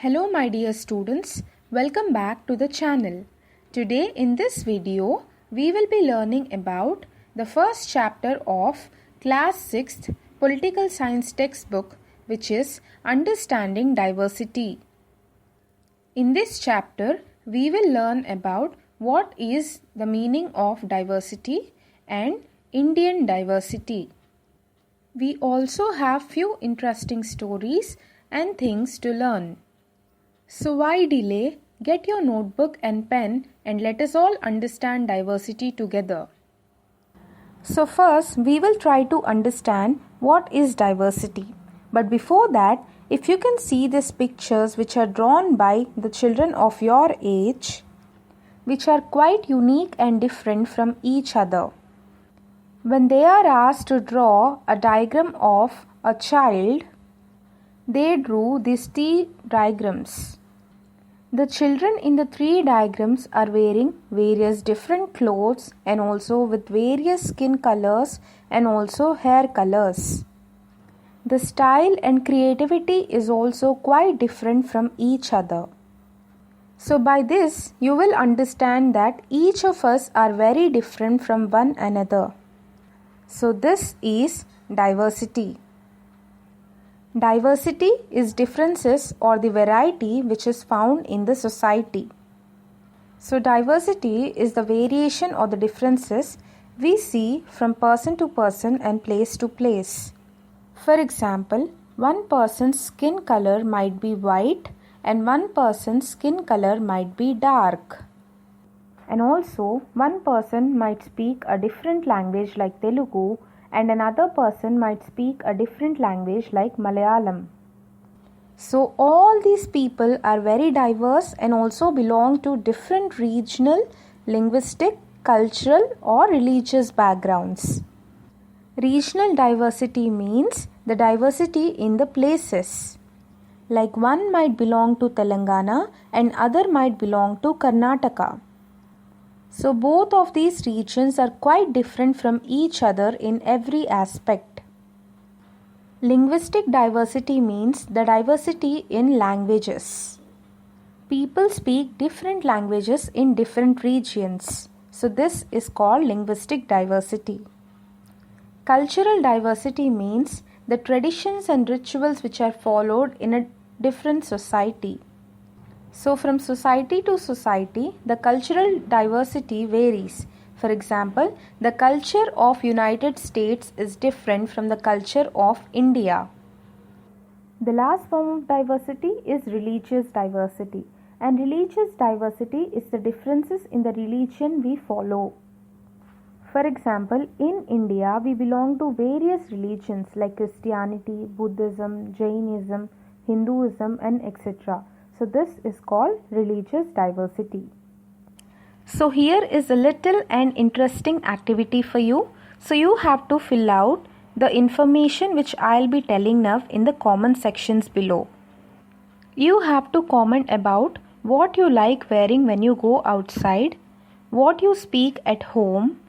Hello my dear students, welcome back to the channel. Today in this video, we will be learning about the first chapter of class 6th political science textbook, which is Understanding Diversity. In this chapter, we will learn about what is the meaning of diversity and Indian diversity. We also have few interesting stories and things to learn. So why delay? Get your notebook and pen and let us all understand diversity together. So first we will try to understand what is diversity. But before that, if you can see these pictures which are drawn by the children of your age, which are quite unique and different from each other. When they are asked to draw a diagram of a child, they drew these three diagrams. The children in the three diagrams are wearing various different clothes and also with various skin colors and also hair colors. The style and creativity is also quite different from each other. So by this you will understand that each of us are very different from one another. So this is diversity. Diversity is differences or the variety which is found in the society. So diversity is the variation or the differences we see from person to person and place to place. For example, one person's skin color might be white and one person's skin color might be dark. And also, one person might speak a different language like Telugu and another person might speak a different language like Malayalam. So all these people are very diverse and also belong to different regional, linguistic, cultural or religious backgrounds. Regional diversity means the diversity in the places. Like one might belong to Telangana and other might belong to Karnataka. So both of these regions are quite different from each other in every aspect. Linguistic diversity means the diversity in languages. People speak different languages in different regions. So this is called linguistic diversity. Cultural diversity means the traditions and rituals which are followed in a different society. So from society to society, the cultural diversity varies. For example, the culture of United States is different from the culture of India. The last form of diversity is religious diversity. And religious diversity is the differences in the religion we follow. For example, in India, we belong to various religions like Christianity, Buddhism, Jainism, Hinduism and etc. So this is called religious diversity. So here is a little and interesting activity for you. So you have to fill out the information which I'll be telling now in the comment sections below. You have to comment about what you like wearing when you go outside, what you speak at home,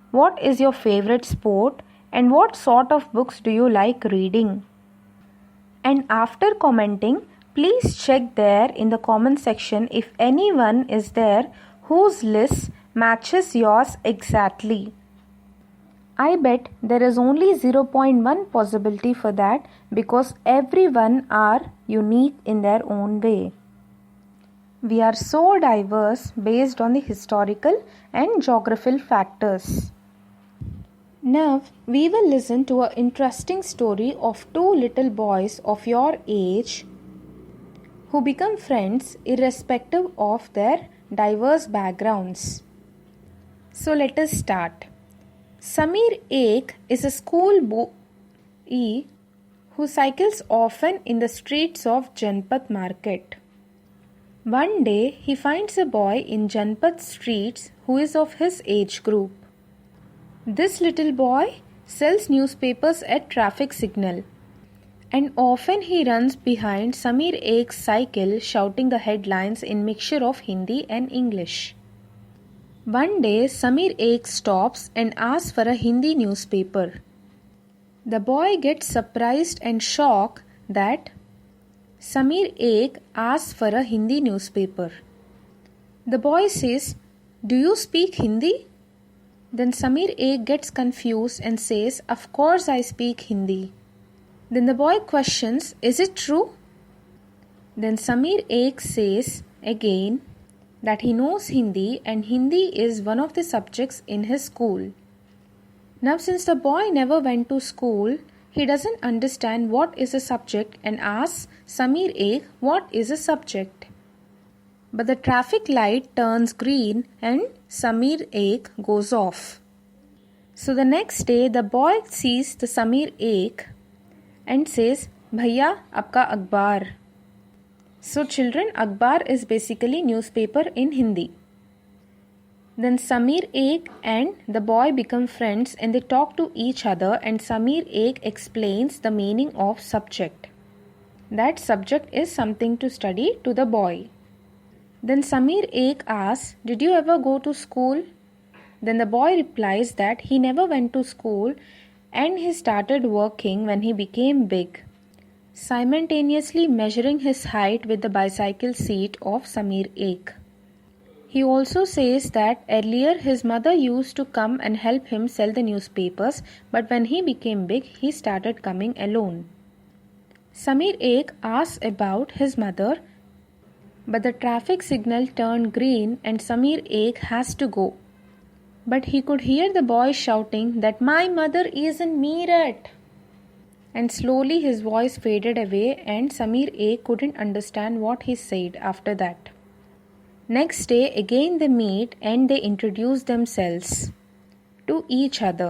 what is your favorite sport, and what sort of books do you like reading. And after commenting, please check there in the comment section if anyone is there whose list matches yours exactly. I bet there is only 0.1 possibility for that because everyone are unique in their own way. We are so diverse based on the historical and geographical factors. Now we will listen to an interesting story of two little boys of your age who become friends irrespective of their diverse backgrounds. So let us start. Samir Ek is a school boy who cycles often in the streets of Janpat market. One day he finds a boy in Janpat streets who is of his age group. This little boy sells newspapers at traffic signal. And often he runs behind Samir Ek's cycle shouting the headlines in mixture of Hindi and English. One day Samir Ek stops and asks for a Hindi newspaper. The boy gets surprised and shocked that Samir Ek asks for a Hindi newspaper. The boy says, "Do you speak Hindi?" Then Samir Ek gets confused and says, "Of course I speak Hindi." Then the boy questions, "Is it true?" Then Samir Ek says again that he knows Hindi and Hindi is one of the subjects in his school. Now since the boy never went to school, he doesn't understand what is a subject and asks Samir Ek what is a subject. But the traffic light turns green and Samir Ek goes off. So the next day the boy sees the Samir Ek and says, "Bhaiya, apka akhbar." So children, akhbar is basically newspaper in Hindi. Then Samir Ek and the boy become friends and they talk to each other and Samir Ek explains the meaning of subject. That subject is something to study to the boy. Then Samir Ek asks, "Did you ever go to school?" Then the boy replies that he never went to school and he started working when he became big, simultaneously measuring his height with the bicycle seat of Samir Ek. He also says that earlier his mother used to come and help him sell the newspapers, but when he became big, he started coming alone. Samir Ek asks about his mother, but the traffic signal turned green and Samir Ek has to go. But he could hear the boy shouting that "My mother is in Meerut." And slowly his voice faded away and Samir Ek couldn't understand what he said after that. Next day again they meet and they introduce themselves to each other.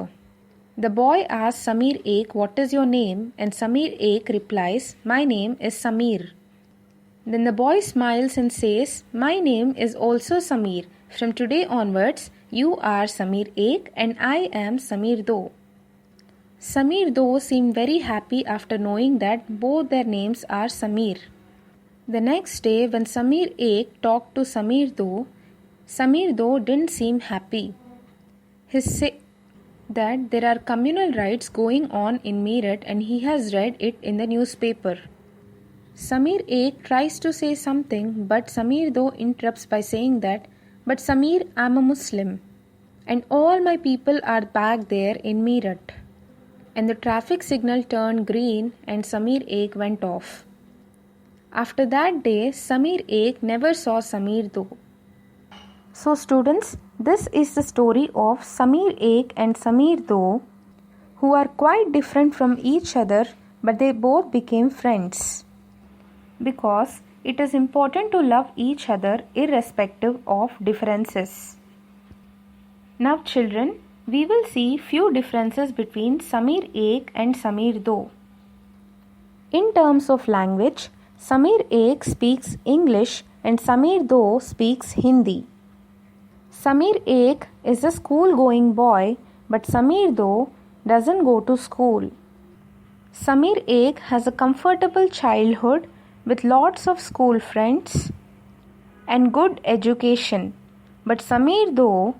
The boy asks Samir Ek, "What is your name?" And Samir Ek replies, "My name is Samir." Then the boy smiles and says, "My name is also Samir. From today onwards, you are Samir Ek and I am Samir Do." Samir Do seemed very happy after knowing that both their names are Samir. The next day when Samir Ek talked to Samir Do didn't seem happy. He said that there are communal riots going on in Meerut and he has read it in the newspaper. Samir Ek tries to say something but Samir Do interrupts by saying that, "But Samir, I'm a Muslim and all my people are back there in Meerut." And the traffic signal turned green and Samir Ek went off. After that day, Samir Ek never saw Samir Do. So students, this is the story of Samir Ek and Samir Do, who are quite different from each other, but they both became friends. Because it is important to love each other irrespective of differences. Now children, we will see few differences between Samir Ek and Samir Do. In terms of language, Samir Ek speaks English and Samir Do speaks Hindi. Samir Ek is a school-going boy, but Samir Do doesn't go to school. Samir Ek has a comfortable childhood with lots of school friends and good education, but Samir Do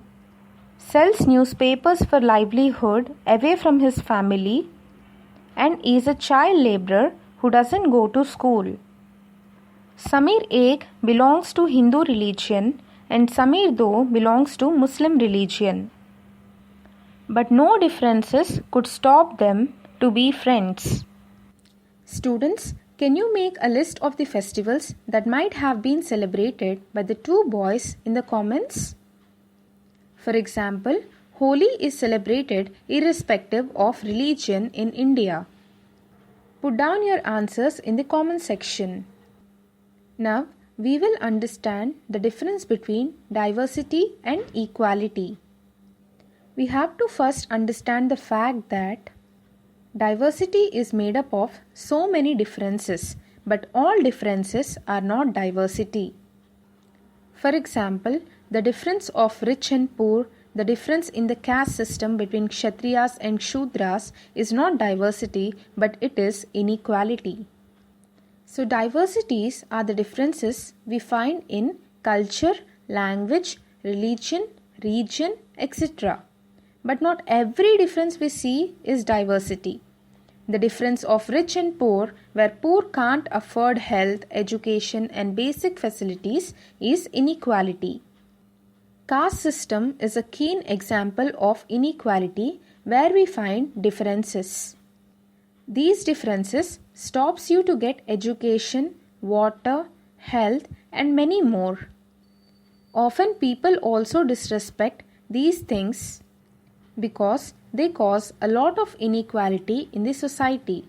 sells newspapers for livelihood away from his family and is a child laborer who doesn't go to school. Samir Ek belongs to Hindu religion and Samir Do belongs to Muslim religion. But no differences could stop them to be friends. Students, can you make a list of the festivals that might have been celebrated by the two boys in the comments? For example, Holi is celebrated irrespective of religion in India. Put down your answers in the comment section. Now, we will understand the difference between diversity and equality. We have to first understand the fact that diversity is made up of so many differences, but all differences are not diversity. For example, the difference of rich and poor, the difference in the caste system between Kshatriyas and Shudras is not diversity, but it is inequality. So diversities are the differences we find in culture, language, religion, region, etc. But not every difference we see is diversity. The difference of rich and poor, where poor can't afford health, education and basic facilities, is inequality. Caste system is a keen example of inequality where we find differences. These differences stops you to get education, water, health and many more. Often people also disrespect these things because they cause a lot of inequality in the society.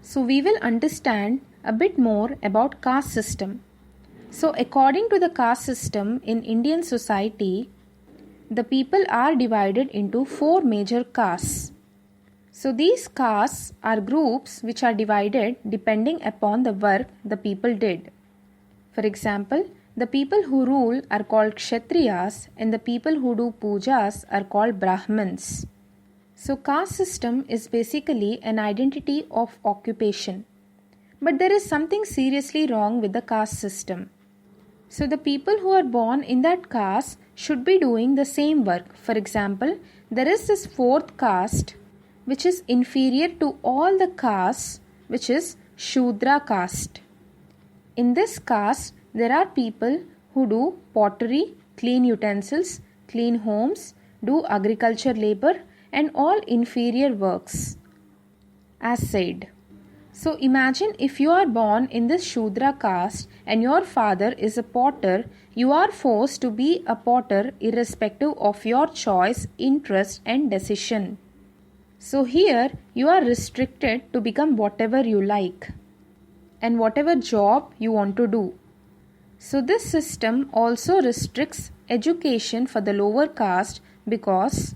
So we will understand a bit more about caste system. So according to the caste system in Indian society, the people are divided into 4 major castes. So these castes are groups which are divided depending upon the work the people did. For example, the people who rule are called Kshatriyas and the people who do pujas are called Brahmins. So caste system is basically an identity of occupation. But there is something seriously wrong with the caste system. So the people who are born in that caste should be doing the same work. For example, there is this 4th caste which is inferior to all the castes, which is Shudra caste. In this caste, there are people who do pottery, clean utensils, clean homes, do agriculture labor and all inferior works, as said. So imagine if you are born in this Shudra caste and your father is a potter, you are forced to be a potter irrespective of your choice, interest and decision. So here you are restricted to become whatever you like and whatever job you want to do. So this system also restricts education for the lower caste because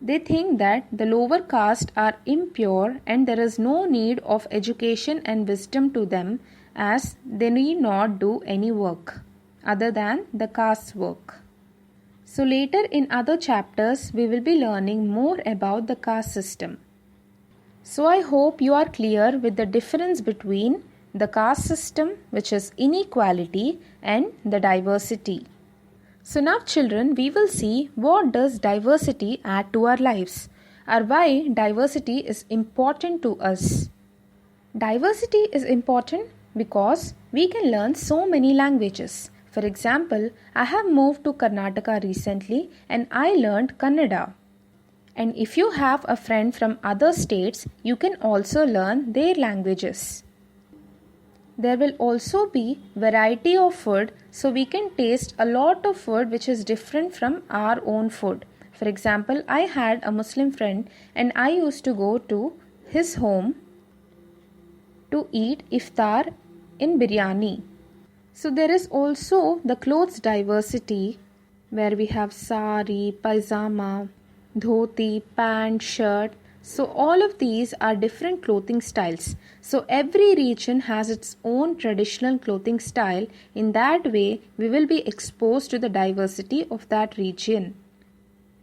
they think that the lower caste are impure and there is no need of education and wisdom to them as they need not do any work other than the caste's work. So later in other chapters we will be learning more about the caste system. So I hope you are clear with the difference between the caste system, which is inequality, and the diversity. So now children, we will see what does diversity add to our lives or why diversity is important to us. Diversity is important because we can learn so many languages. For example, I have moved to Karnataka recently and I learned Kannada. And if you have a friend from other states, you can also learn their languages. There will also be variety of food, so we can taste a lot of food which is different from our own food. For example, I had a Muslim friend and I used to go to his home to eat iftar in biryani. So there is also the clothes diversity where we have sari, paisama, dhoti, pant, shirt. So all of these are different clothing styles. So every region has its own traditional clothing style. In that way, we will be exposed to the diversity of that region.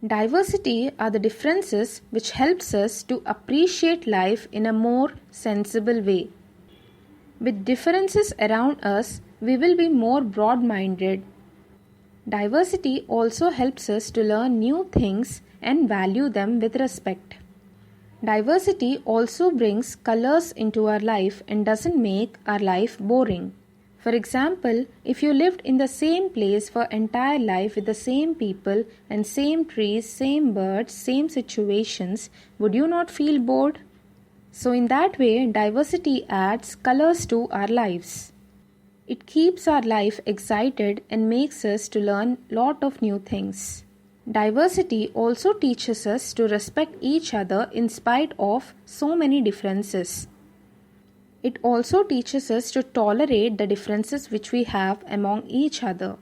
Diversity are the differences which helps us to appreciate life in a more sensible way. With differences around us, we will be more broad-minded. Diversity also helps us to learn new things and value them with respect. Diversity also brings colors into our life and doesn't make our life boring. For example, if you lived in the same place for entire life with the same people and same trees, same birds, same situations, would you not feel bored? So in that way, diversity adds colors to our lives. It keeps our life excited and makes us to learn lot of new things. Diversity also teaches us to respect each other in spite of so many differences. It also teaches us to tolerate the differences which we have among each other.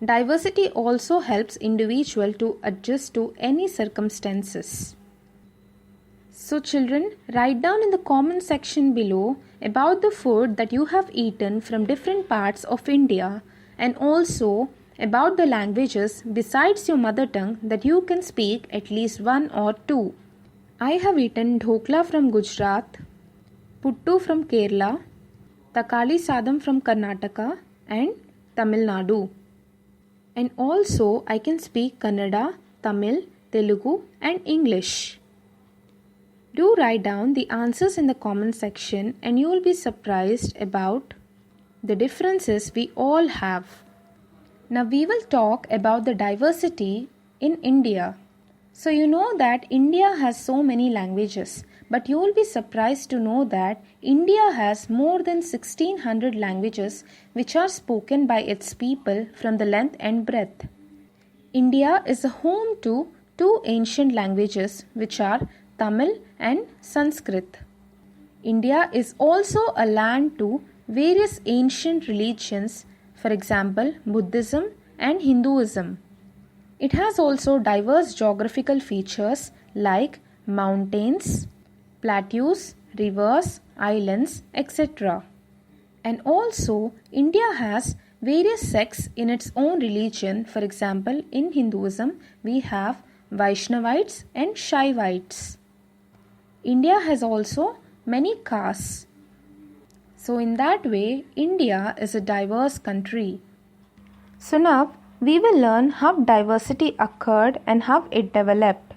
Diversity also helps individual to adjust to any circumstances. So children, write down in the comment section below about the food that you have eaten from different parts of India and also about the languages besides your mother tongue that you can speak at least 1 or 2. I have eaten dhokla from Gujarat, puttu from Kerala, takali sadam from Karnataka and Tamil Nadu. And also I can speak Kannada, Tamil, Telugu and English. Do write down the answers in the comment section and you will be surprised about the differences we all have. Now we will talk about the diversity in India. So you know that India has so many languages, but you will be surprised to know that India has more than 1600 languages which are spoken by its people from the length and breadth. India is a home to two ancient languages which are Tamil and Sanskrit. India is also a land to various ancient religions, for example, Buddhism and Hinduism. It has also diverse geographical features like mountains, plateaus, rivers, islands, etc. And also, India has various sects in its own religion. For example, in Hinduism, we have Vaishnavites and Shaivites. India has also many castes. So in that way, India is a diverse country. So now, we will learn how diversity occurred and how it developed.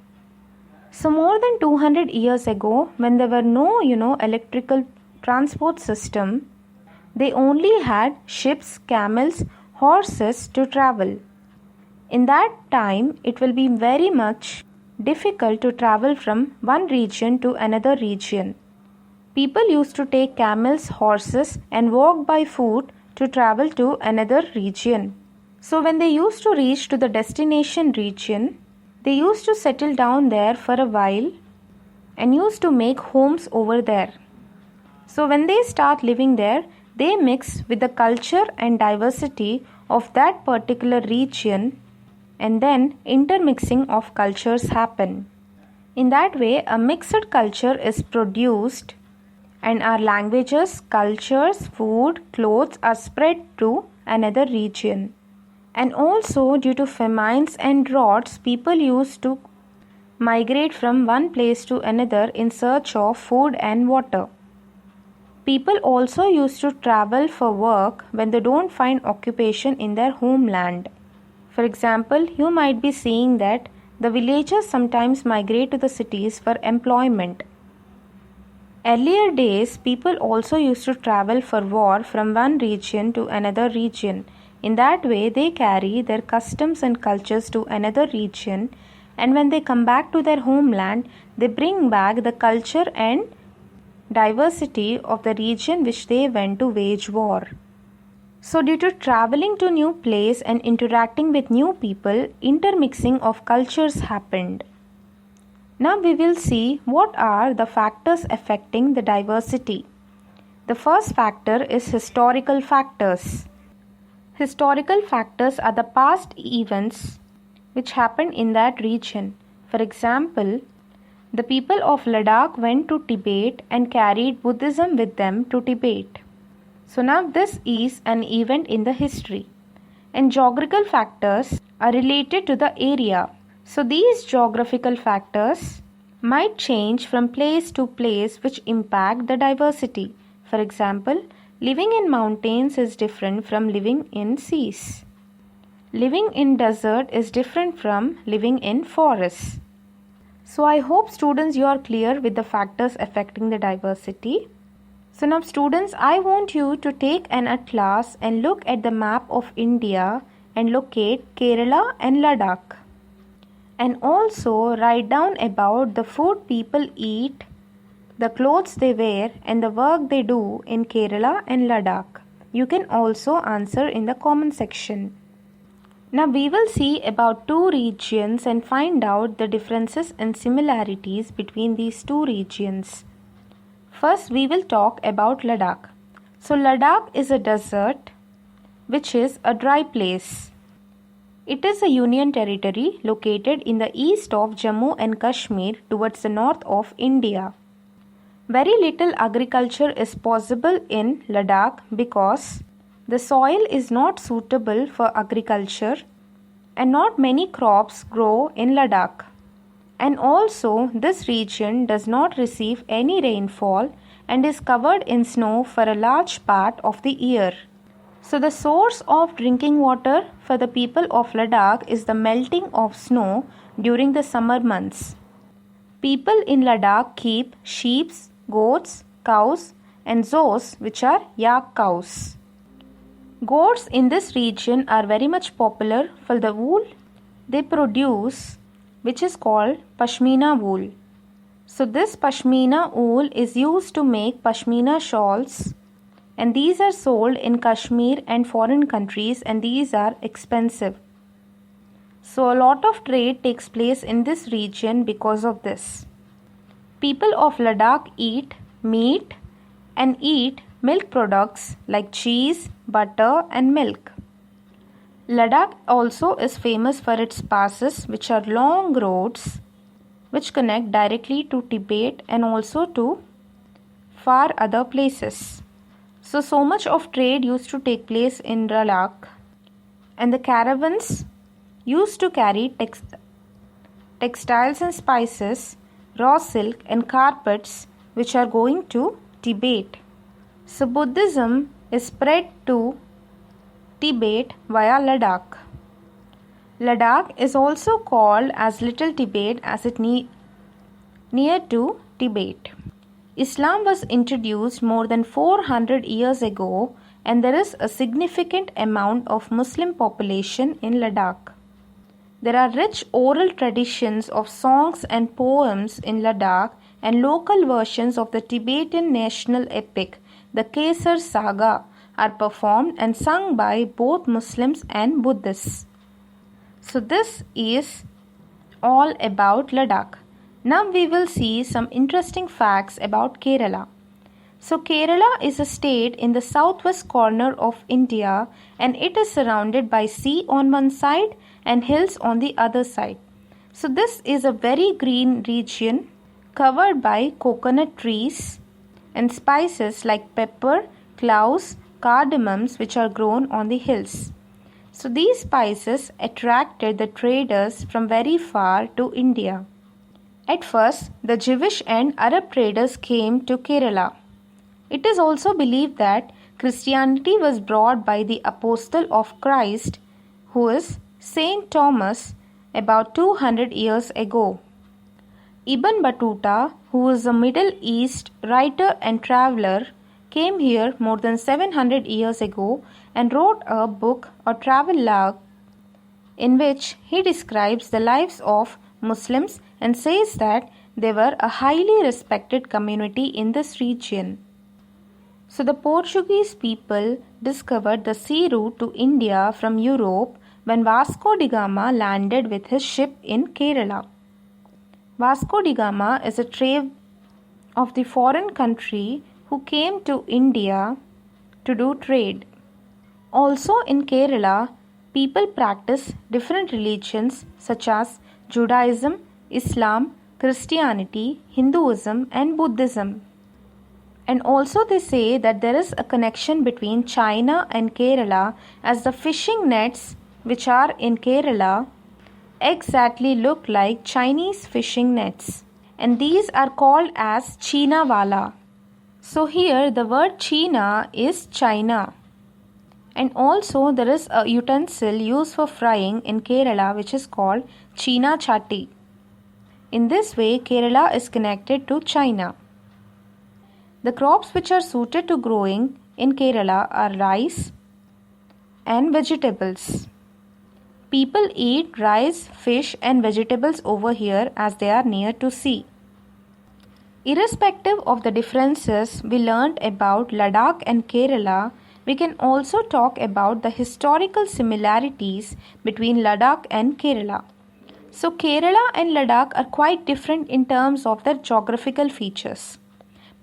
So more than 200 years ago, when there were no, electrical transport system, they only had ships, camels, horses to travel. In that time, it will be very much difficult to travel from one region to another region. People used to take camels, horses and walk by foot to travel to another region. So when they used to reach to the destination region, they used to settle down there for a while and used to make homes over there. So when they start living there, they mix with the culture and diversity of that particular region, and then intermixing of cultures happen. In that way, a mixed culture is produced and our languages, cultures, food, clothes are spread to another region. And also due to famines and droughts, people used to migrate from one place to another in search of food and water. People also used to travel for work when they don't find occupation in their homeland. For example, you might be seeing that the villagers sometimes migrate to the cities for employment. Earlier days, people also used to travel for war from one region to another region. In that way, they carry their customs and cultures to another region, and when they come back to their homeland, they bring back the culture and diversity of the region which they went to wage war. So due to traveling to new place and interacting with new people, intermixing of cultures happened. Now we will see what are the factors affecting the diversity. The first factor is historical factors. Historical factors are the past events which happened in that region. For example, the people of Ladakh went to Tibet and carried Buddhism with them to Tibet. So now this is an event in the history. And geographical factors are related to the area. So these geographical factors might change from place to place which impact the diversity. For example, living in mountains is different from living in seas. Living in desert is different from living in forests. So I hope students you are clear with the factors affecting the diversity. So now students, I want you to take an atlas and look at the map of India and locate Kerala and Ladakh. And also write down about the food people eat, the clothes they wear and the work they do in Kerala and Ladakh. You can also answer in the comment section. Now we will see about two regions and find out the differences and similarities between these two regions. First, we will talk about Ladakh. So Ladakh is a desert which is a dry place. It is a union territory located in the east of Jammu and Kashmir towards the north of India. Very little agriculture is possible in Ladakh because the soil is not suitable for agriculture and not many crops grow in Ladakh. And also, this region does not receive any rainfall and is covered in snow for a large part of the year. So the source of drinking water for the people of Ladakh is the melting of snow during the summer months. People in Ladakh keep sheep, goats, cows, and zos, which are yak cows. Goats in this region are very much popular for the wool they produce, which is called pashmina wool. So this pashmina wool is used to make pashmina shawls, and these are sold in Kashmir and foreign countries, and these are expensive. So a lot of trade takes place in this region because of this. People of Ladakh eat meat and eat milk products like cheese, butter and milk. Ladakh also is famous for its passes, which are long roads which connect directly to Tibet and also to far other places. So much of trade used to take place in Ladakh, and the caravans used to carry textiles and spices, raw silk and carpets which are going to Tibet. So Buddhism is spread to Tibet via Ladakh. Ladakh is also called as Little Tibet as it near to Tibet. Islam was introduced more than 400 years ago, and there is a significant amount of Muslim population in Ladakh. There are rich oral traditions of songs and poems in Ladakh, and local versions of the Tibetan national epic, the Kesar Saga, are performed and sung by both Muslims and Buddhists. So this is all about Ladakh. Now we will see some interesting facts about Kerala. So Kerala is a state in the southwest corner of India, and it is surrounded by sea on one side and hills on the other side. So this is a very green region covered by coconut trees and spices like pepper, cloves, cardamoms which are grown on the hills. So these spices attracted the traders from very far to India. At first, the Jewish and Arab traders came to Kerala. It is also believed that Christianity was brought by the apostle of Christ, who is Saint Thomas, about 200 years ago. Ibn Battuta, who is a Middle East writer and traveler, came here more than 700 years ago and wrote a book or travel log in which he describes the lives of Muslims and says that they were a highly respected community in this region. So the Portuguese people discovered the sea route to India from Europe when Vasco da Gama landed with his ship in Kerala. Vasco da Gama is a trader of the foreign country who came to India to do trade. Also in Kerala, people practice different religions such as Judaism, Islam, Christianity, Hinduism and Buddhism. And also they say that there is a connection between China and Kerala, as the fishing nets which are in Kerala exactly look like Chinese fishing nets, and these are called as China Wala. So here the word China is China. And also there is a utensil used for frying in Kerala which is called China Chatti. In this way, Kerala is connected to China. The crops which are suited to growing in Kerala are rice and vegetables. People eat rice, fish and vegetables over here as they are near to sea. Irrespective of the differences we learnt about Ladakh and Kerala, we can also talk about the historical similarities between Ladakh and Kerala. So Kerala and Ladakh are quite different in terms of their geographical features,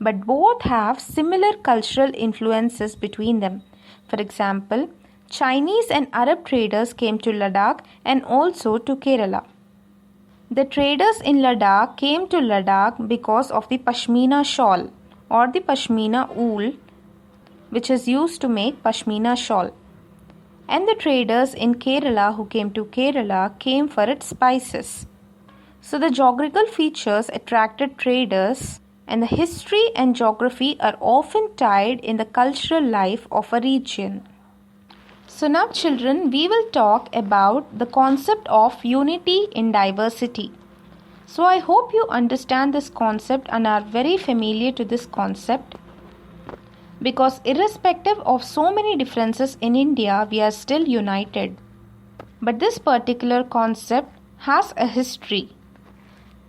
but both have similar cultural influences between them. For example, Chinese and Arab traders came to Ladakh and also to Kerala. The traders in Ladakh came to Ladakh because of the Pashmina shawl or the Pashmina wool, which is used to make Pashmina shawl. And the traders in Kerala who came to Kerala came for its spices. So the geographical features attracted traders, and the history and geography are often tied in the cultural life of a region. So now children, we will talk about the concept of unity in diversity. So I hope you understand this concept and are very familiar to this concept, because irrespective of so many differences in India, we are still united. But this particular concept has a history.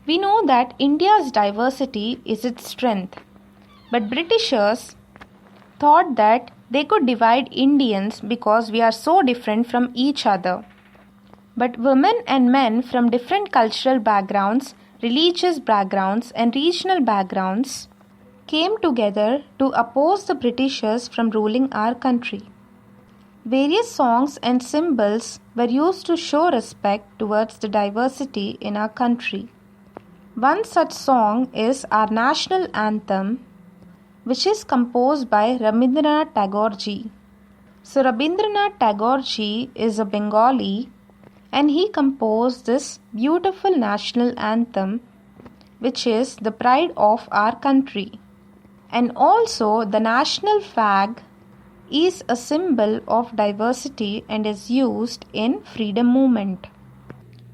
We know that India's diversity is its strength, but Britishers thought that they could divide Indians because we are so different from each other. But women and men from different cultural backgrounds, religious backgrounds, and regional backgrounds came together to oppose the Britishers from ruling our country. Various songs and symbols were used to show respect towards the diversity in our country. One such song is our national anthem, which is composed by Rabindranath Tagore ji. So Rabindranath Tagore ji is a Bengali, and he composed this beautiful national anthem, which is the pride of our country. And also the national flag is a symbol of diversity and is used in freedom movement.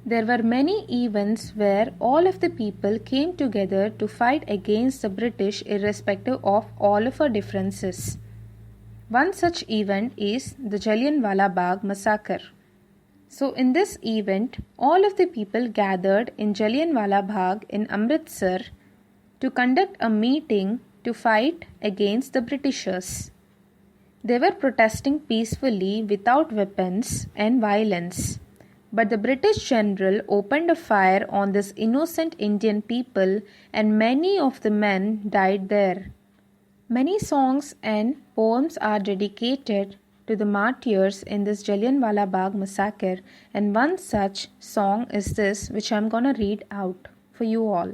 There were many events where all of the people came together to fight against the British irrespective of all of our differences. One such event is the Jallianwala Bagh massacre. So in this event, all of the people gathered in Jallianwala Bagh in Amritsar to conduct a meeting to fight against the Britishers. They were protesting peacefully without weapons and violence. But the British general opened a fire on this innocent Indian people, and many of the men died there. Many songs and poems are dedicated to the martyrs in this Jallianwala Bagh massacre, and one such song is this, which I am gonna read out for you all.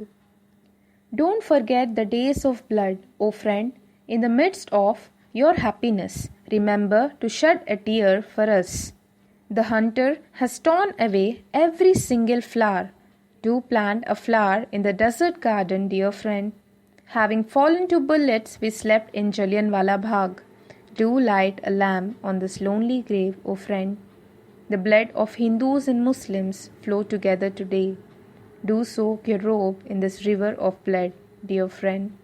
Don't forget the days of blood, O friend. In the midst of your happiness, remember to shed a tear for us. The hunter has torn away every single flower. Do plant a flower in the desert garden, dear friend. Having fallen to bullets, we slept in Jallianwala Bagh. Do light a lamp on this lonely grave, O friend. The blood of Hindus and Muslims flow together today. Do soak your robe in this river of blood, dear friend.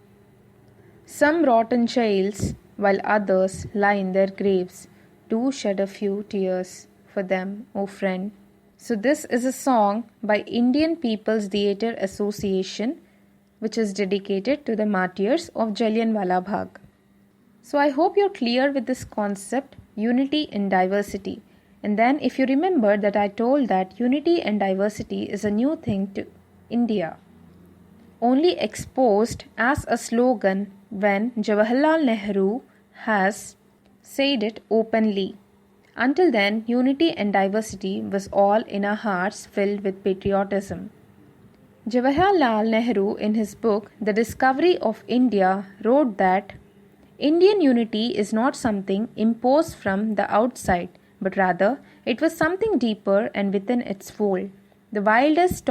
Some rot in jails, while others lie in their graves. Do shed a few tears for them, O friend. So this is a song by Indian People's Theatre Association, which is dedicated to the martyrs of Jallianwala Bagh. So I hope you're clear with this concept, unity in diversity. And then if you remember that I told that unity and diversity is a new thing to India, only exposed as a slogan when Jawaharlal Nehru has said it openly. Until then, unity and diversity was all in our hearts filled with patriotism. Jawaharlal Nehru, in his book The Discovery of India, wrote that Indian unity is not something imposed from the outside, but rather it was something deeper and within its fold. The wildest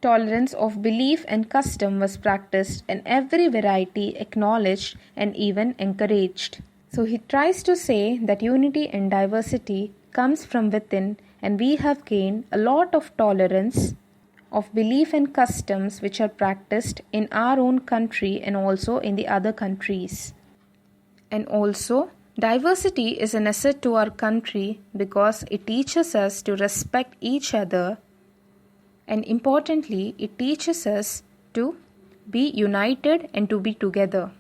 tolerance of belief and custom was practiced, and every variety acknowledged and even encouraged. So he tries to say that unity and diversity comes from within, and we have gained a lot of tolerance of belief and customs which are practiced in our own country and also in the other countries. And also, diversity is an asset to our country because it teaches us to respect each other, and importantly, it teaches us to be united and to be together.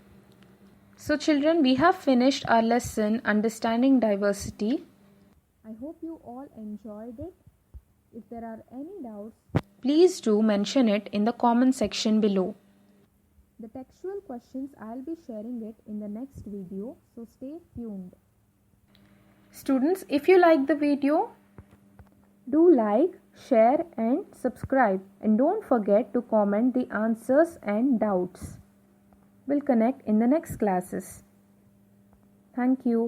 So children, we have finished our lesson Understanding Diversity. I hope you all enjoyed it. If there are any doubts, please do mention it in the comment section below. The textual questions, I'll be sharing it in the next video, so stay tuned. Students, if you like the video, do like, share and subscribe, and don't forget to comment the answers and doubts. We'll connect in the next classes. Thank you.